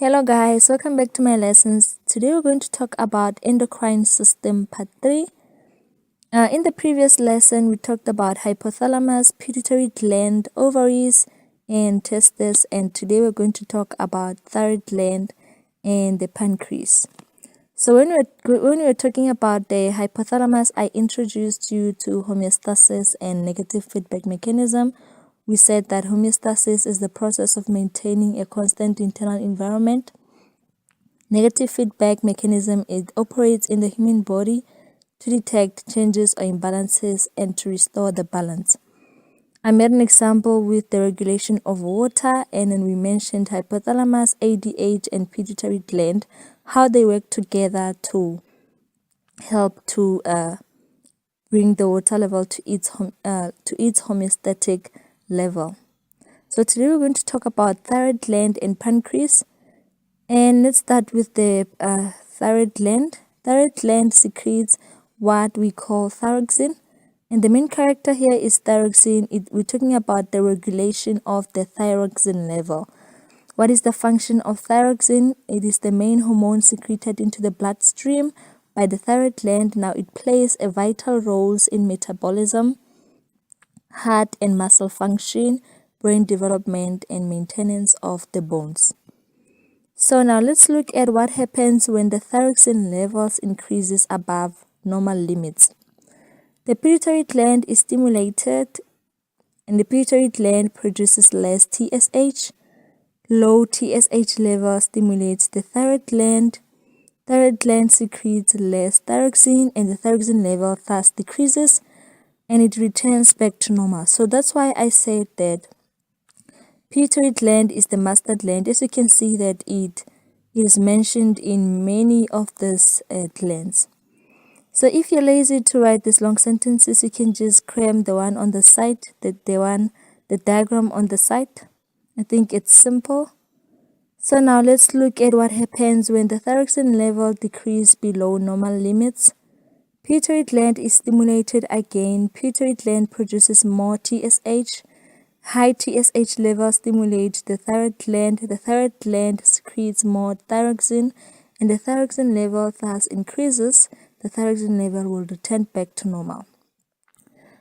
Hello guys, welcome back to my lessons. Today we're going to talk about endocrine system part 3. In the previous lesson we talked about hypothalamus, pituitary gland, ovaries and testes, and today we're going to talk about thyroid gland and the pancreas. So when we were talking about the hypothalamus, I introduced you to homeostasis and negative feedback mechanism. We said that homeostasis is the process of maintaining a constant internal environment. Negative feedback mechanism, it operates in the human body to detect changes or imbalances and to restore the balance. I made an example with the regulation of water, and then we mentioned hypothalamus, ADH, and pituitary gland, how they work together to help to bring the water level to its homeostatic level. So today we're going to talk about thyroid gland and pancreas, and let's start with the thyroid gland. Thyroid gland secretes what we call thyroxine, and the main character here is thyroxine. We're talking about the regulation of the thyroxine level. What is the function of thyroxine? It is the main hormone secreted into the bloodstream by the thyroid gland. Now it plays a vital role in metabolism, heart and muscle function, brain development, and maintenance of the bones. So now let's look at what happens when the thyroxine levels increases above normal limits. The pituitary gland is stimulated, and the pituitary gland produces less TSH. Low TSH level stimulates the thyroid gland. Thyroid gland secretes less thyroxine, and the thyroxine level thus decreases and it returns back to normal. So that's why I said that pituitary gland is the master gland. As you can see that it is mentioned in many of these glands. So if you're lazy to write these long sentences, you can just cram the one on the side, the diagram on the side. I think it's simple. So now let's look at what happens when the thyroxine level decreases below normal limits. Pituitary gland is stimulated again. Pituitary gland produces more TSH. High TSH level stimulates the thyroid gland. The thyroid gland secretes more thyroxine, and the thyroxine level thus increases. The thyroxine level will return back to normal.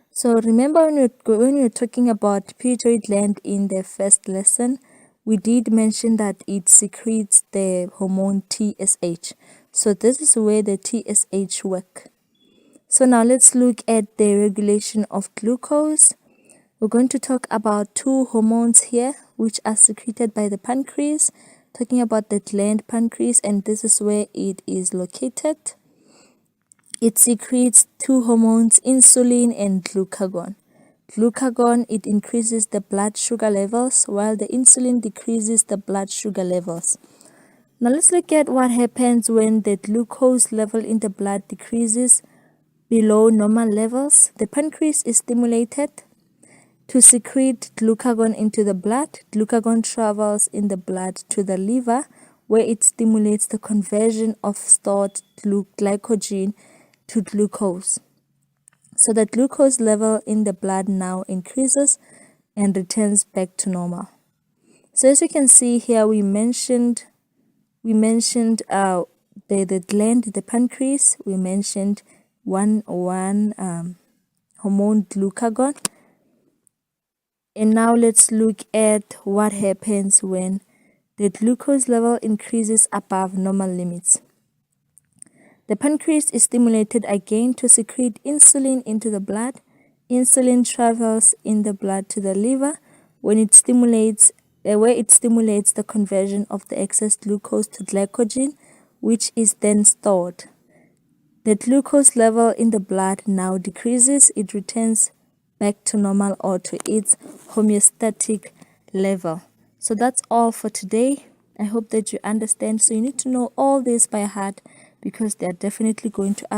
So remember when we were talking about pituitary gland in the first lesson, we did mention that it secretes the hormone TSH. So this is where the TSH work. So now let's look at the regulation of glucose. We're going to talk about two hormones here which are secreted by the pancreas, talking about the gland pancreas, and this is where it is located. It secretes two hormones, insulin and glucagon. Glucagon, it increases the blood sugar levels, while the insulin decreases the blood sugar levels. Now let's look at what happens when the glucose level in the blood decreases below normal levels. The pancreas is stimulated to secrete glucagon into the blood. Glucagon travels in the blood to the liver, where it stimulates the conversion of stored glycogen to glucose. So the glucose level in the blood now increases and returns back to normal. So as you can see here, we mentioned the gland, the pancreas. We mentioned one hormone, glucagon. And now let's look at what happens when the glucose level increases above normal limits. The pancreas is stimulated again to secrete insulin into the blood. Insulin travels in the blood to the liver, where it stimulates the conversion of the excess glucose to glycogen, which is then stored. The glucose level in the blood now decreases. It returns back to normal or to its homeostatic level. So that's all for today. I hope that you understand. So you need to know all this by heart because they are definitely going to ask